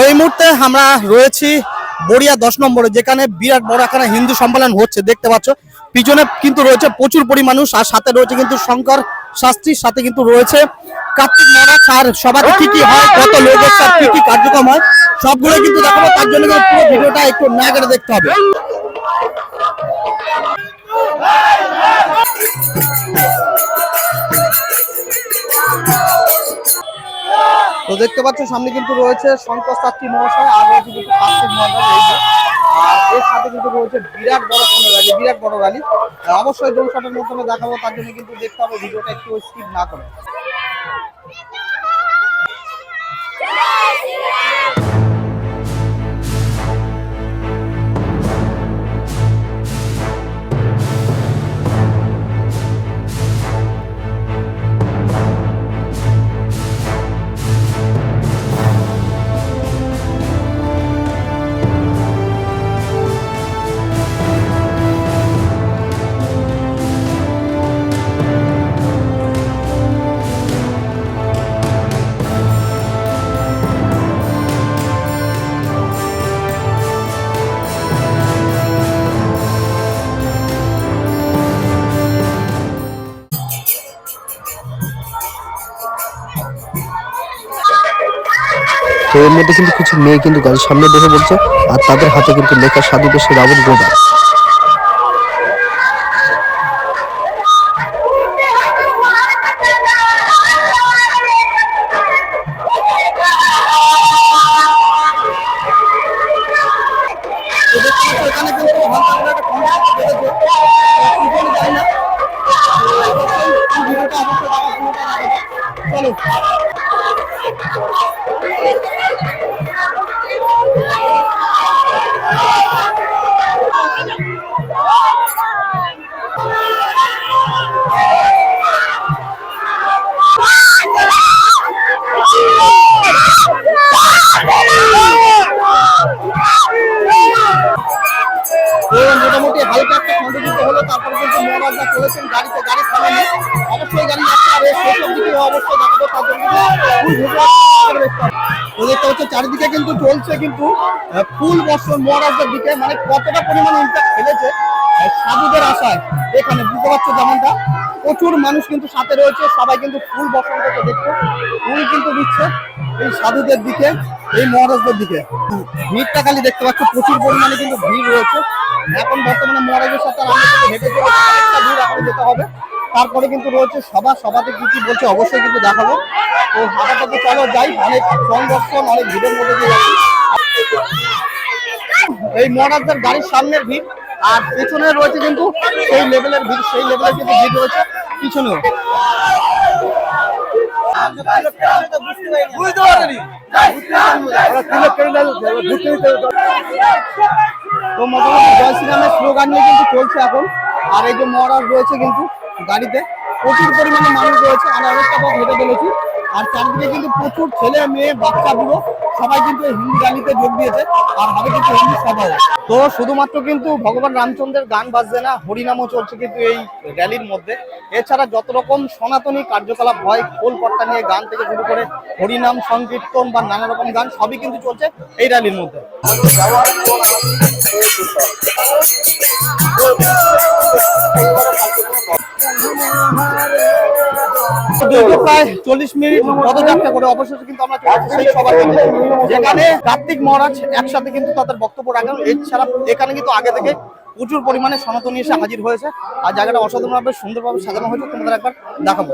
এই মুহূর্তে আমরা রয়েছি বড়িয়া 10 নম্বরে, যেখানে বিরাট বড় এখানে হিন্দু সম্মেলন হচ্ছে দেখতে পাচ্ছ। পিছনে কিন্তু রয়েছে প্রচুর পরিমাণ মানুষ, আর সাথে রয়েছে কিন্তু শঙ্কর শাস্ত্রীর সাথে কিন্তু রয়েছে কার্তিক মহারাজ। আর সবাইকে কি কি হয়, কত লোক হচ্ছে, কি কি কার্যক্রম হয় সবগুলো কিন্তু দেখাবো। তার জন্য পুরো ভিডিওটা একটু না করে দেখতে হবে। তো দেখতে পাচ্ছ সামনে কিন্তু রয়েছে শঙ্কর শাস্ত্রী মহাশয়, আর রয়েছে কিন্তু কার্তিক মহারাজ। আর এর সাথে কিন্তু রয়েছে বিরাট বড় কোনো র্যালি, বিরাট বড় র্যালি। অবশ্যই ড্রোন শটের মাধ্যমে দেখাবো, তার জন্য কিন্তু দেখতে হবে ভিডিওটা একটু স্কিপ না করে। তো এর মধ্যে কিন্তু কিছু মেয়ে কিন্তু গাড়ির সামনে বসে বলছে, আর তাদের হাতে কিন্তু লেখা সাধু দেশের রাবণ গোদা। মোটামুটি হালকা একটা সংগঠিত হলো, তারপরে কিন্তু মহারাজরা চলেছেন গাড়িতে, গাড়ি থামানো অবশ্যই গাড়ি যাচ্ছে। আর সেসব দিকে অবশ্যই দেখাবো, তার জন্য দেখতে হচ্ছে চারিদিকে কিন্তু চলছে কিন্তু ফুল বর্ষণ মহারাজদের দিকে, মানে কতটা পরিমাণে ইম্প্যাক্ট ফেলেছে সাধুদের আশায়। এখানে বুঝতে পারছো যেমনটা প্রচুর মানুষ কিন্তু সাথে রয়েছে, সবাই কিন্তু ফুল বর্ষণ করতে দেখছো, ফুল কিন্তু দিচ্ছে এই সাধুদের দিকে, এই মহারাজদের দিকে। ভিড়টা খালি দেখতে পাচ্ছ, প্রচুর পরিমাণে কিন্তু ভিড় রয়েছে। এখন বর্তমানে মহারাজের সাথে আমরা কিন্তু হেঁটে চলে অনেকটা দূর এখন যেতে হবে, তারপরে কিন্তু রয়েছে সভাতে কি কি বলছে অবশ্যই কিন্তু দেখাবো। তো হাঁটাটাকে চলো যাই, অনেক সংঘর্ষণ, অনেক ভিড়ের মধ্যে দিয়ে যাচ্ছি। এই মহারাজদের গাড়ির সামনের ভিড়, আর পেছনে রয়েছে কিন্তু সেই লেভেলের ভিড়, সেই লেভেলের কিন্তু ভিড় রয়েছে পিছনেও। তো মোটামুটি জয় শ্রীরামের স্লোগান নিয়ে কিন্তু চলছে এখন। আর এই যে মহারাজ রয়েছে কিন্তু গাড়িতে, প্রচুর পরিমাণে মানুষ রয়েছে, আমরা অনেকটা পথ হেঁটে চলেছি। আর চারদিকে কিন্তু প্রচুর ছেলে মেয়ে বাচ্চা বুড়ো সবাই কিন্তু হিন্দু র্যালিতে যোগ দিয়েছে, আর হবে কিন্তু হিন্দু সভাও। তো শুধুমাত্র কিন্তু ভগবান রামচন্দ্রের গান বাজছে না, হরিনামও চলছে কিন্তু এই র্যালির মধ্যে। এছাড়া যত রকম সনাতনী কার্যকলাপ হয়, খোল পট্টা নিয়ে গান থেকে শুরু করে হরিনাম সংকীর্তন বা নানা রকম গান সবই কিন্তু চলছে এই র্যালির মধ্যে। প্রায় 40 মিনিট পদযাত্রা করে অবশেষে কিন্তু আমরা চলেছি সেই সভার মধ্যে, যেখানে কার্তিক মহারাজ একসাথে কিন্তু তাদের বক্তব্য রাখেন। এছাড়া এখানে কিন্তু আগে থেকে প্রচুর পরিমাণে সনাতনী এসে হাজির হয়েছে, আর জায়গাটা অসাধারণভাবে সুন্দরভাবে সাজানো হয়েছে, তোমাদের একবার দেখাবো।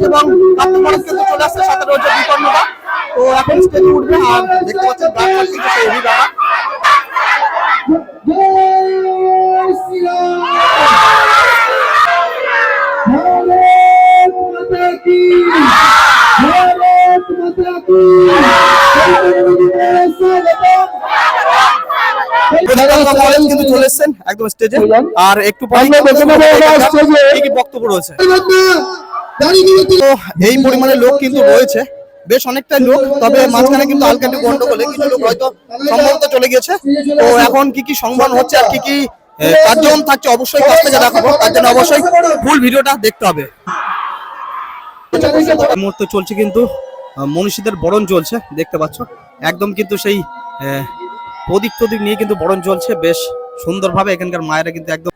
এবং কার্তিক মহারাজ কিন্তু চলে আসছে, সাথে রয়েছে বিকর্ণদা। তো এখন স্টেজে উঠবে, আর দেখতে পাচ্ছেন গান কিন্তু সেই ব্যাপার। কিন্তু চলে এসেছেন একদম স্টেজে, আর একটু পরে কি বক্তব্য রয়েছে। তো এই পরিমাণে লোক কিন্তু রয়েছে, বেশ অনেকটাই লোক, তবে মাঝখানে কিন্তু হালকা একটু গন্ডগোলে কিছু লোক হয়তো সম্ভবত চলে গেছে। তো এখন কি কি সংবাদ হচ্ছে আর কি কি কার্যক্রম থাকছে অবশ্যই কাছ থেকে দেখাবো, তার জন্য অবশ্যই ফুল ভিডিওটা দেখতে হবে। এই মুহূর্তে চলছে কিন্তু মনীষীদের বরণ চলছে, দেখতে পাচ্ছ একদম কিন্তু সেই প্রদীপ টদীপ নিয়ে কিন্তু বরণ চলছে বেশ সুন্দরভাবে। এখানকার মায়েরা কিন্তু একদম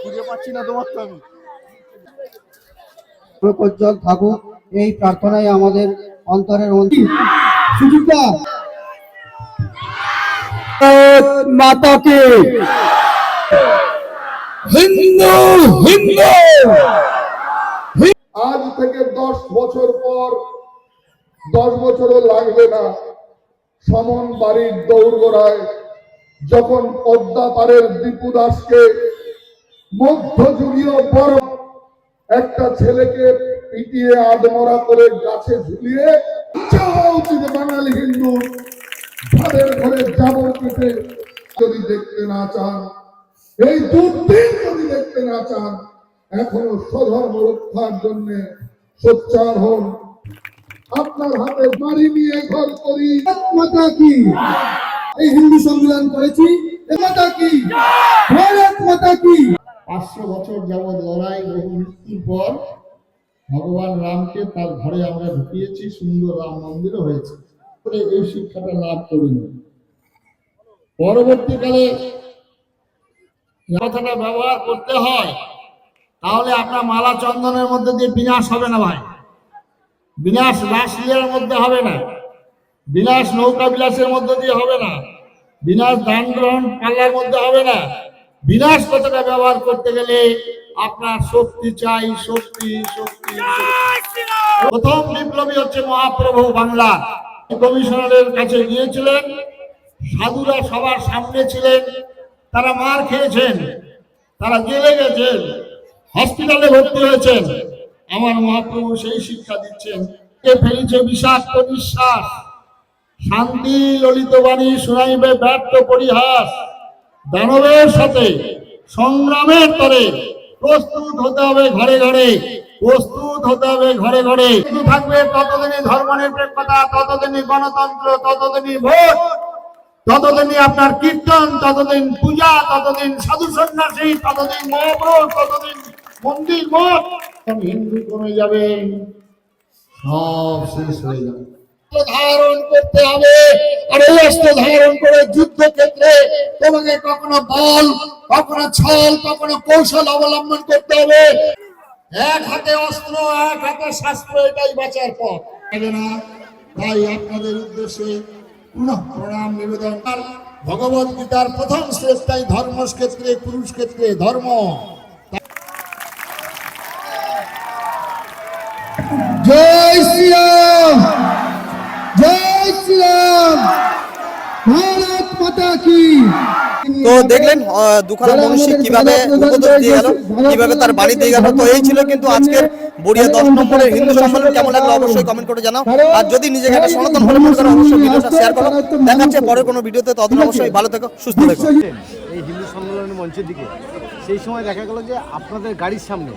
খুঁজে পাচ্ছি না তোমার তো আমি। প্রজ্জ্বল থাকুক এই প্রার্থনাই আমাদের অন্তরের সুচিতা মাতাকে হিন্দু হিন্দু। আজ থেকে 10 বছর পর, 10 বছরও লাগবে না, সমন বাড়ির দৌড়গোড়ায় যখন পদ্মা পারের দীপু দাসকে মধ্যযুগীয় বড় একটা ছেলেকে পিটিয়ে আধমরা করে গাছে ঝুলিয়ে বাঙালি হিন্দু ঘরের ঘরে জাবর কেটে যদি দেখতে না চান, এই দুর্দিন যদি দেখতে না চান, এখনো স্বধর্ম রক্ষার জন্য সোচ্চার হন। আপনার হাতে বাড়ি নিয়ে ঘর করি মাতা কি, এই হিন্দু সংবিধান করেছি মাতা কি, ভারত মাতা কি। 500 বছর যাবৎ লড়াই, বহু মৃত্যুর পর ভগবান রামকে তার ঘরে আমরা ঢুকিয়েছি, সুন্দর রাম মন্দিরও হয়েছে। এই শিক্ষাটা লাভ করিনি। পরবর্তীকালে কথাটা ব্যবহার করতে হয়, তাহলে আপনার মালা চন্দনের মধ্যে দিয়ে বিনাশ হবে না ভাই, বিনাশ রাসলীলার মধ্যে হবে না, বিনাশ নৌকা বিলাসের মধ্যে দিয়ে হবে না, বিনাশ দান গ্রহণ পাল্লার মধ্যে হবে না। বিনাশ কথাটা ব্যবহার করতে গেলে আপনার শক্তি চাই, শক্তি শক্তি। প্রথম বিপ্লবী হচ্ছে মহাপ্রভু বাংলা। কমিশনারের কাছে গিয়েছিলেন, সাধুরা সবার সামনে ছিলেন, তারা মার খেয়েছেন, তারা জেলে গেছেন, হসপিটালে ভর্তি হয়েছেন। আমার মহাপ্রভু সেই শিক্ষা দিচ্ছেন, কে ফেলিছে বিষাক্ত নিঃশ্বাস, শান্তি ললিত বাণী শুনাইবে ব্যর্থ পরিহাস। দানবের সাথে সংগ্রামের তরে প্রস্তুত হতে হবে ঘরে ঘরে, প্রস্তুত হতে হবে ঘরে ঘরে। থাকবে ততদিনই ধর্মনিরপেক্ষতা, ততদিনই গণতন্ত্র, ততদিনই ভোট, ততদিনই আপনার কীর্তন, ততদিন পূজা, ততদিন সাধু সন্ন্যাসী, ততদিন মহাপ্রভু, ততদিন মন্দির মঠ। হিন্দু কমে যাবে, সব শেষ হয়ে যাবে। ধারণ করতে হবে, আর এই অস্ত্র ধারণ করে যুদ্ধক্ষেত্রে তোমাকে কখনো বল, কখনো ছল, কখনো কৌশল অবলম্বন করতে হবে। এক হাতে অস্ত্র, এক হাতে শাস্ত্র, এটাই বাঁচার পথ না। তাই আপনাদের উদ্দেশ্যে পুনঃ প্রণাম নিবেদন। ভগবত গীতার প্রথম শ্লোকটাই ধর্মক্ষেত্রে কুরুক্ষেত্রে ধর্ম। জয় শ্রীরাম, জয় শ্রীরাম, ভারত মাতা কি। তো দেখলেন দুখানা মনীষী কিভাবে উপদেশ দিয়ে গেল, কিভাবে তার বাড়ি দিয়ে গেল। তো এই ছিল কিন্তু আজকের বড়িয়া 10 নম্বরের হিন্দু সম্মেলন। কেমন লাগলো অবশ্যই কমেন্ট করে জানাও, আর যদি নিজেকে একটা সনাতন বলে মনে করো অবশ্যই ভিডিওটা শেয়ার করো। দেখা হচ্ছে পরে কোনো ভিডিওতে, ততদিন অবশ্যই ভালো থেকো, সুস্থ থেকো। এই হিন্দু সম্মেলনের মঞ্চের দিকে সেই সময় দেখা গেল যে আপনাদের গাড়ির সামনে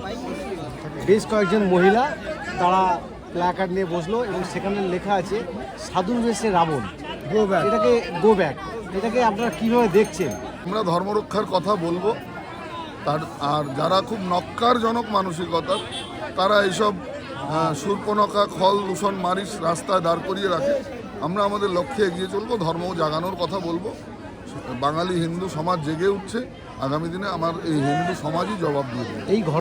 বেশ কয়েকজন মহিলা তারা প্ল্যাকার্ড নিয়ে বসলো এবং সেখানে লেখা আছে সাধুর বেশে রাবণ, গো ব্যাক। এটাকে গো ব্যাক, এটাকে আপনারা কিভাবে দেখছেন? আমরা ধর্মরক্ষার কথা বলবো, আর যারা খুব নক্কারজনক মানসিকতা, তারা এইসব শূর্পণখা, খল, দূষণ, মারিচ রাস্তায় দাঁড় করিয়ে রাখে। আমরা আমাদের লক্ষ্যে এগিয়ে চলবো, ধর্ম জাগানোর কথা বলবো। বাঙালি হিন্দু সমাজ জেগে উঠছে, আগামী দিনে আমার এই হিন্দু সমাজই জবাব দিয়ে দেবে। এই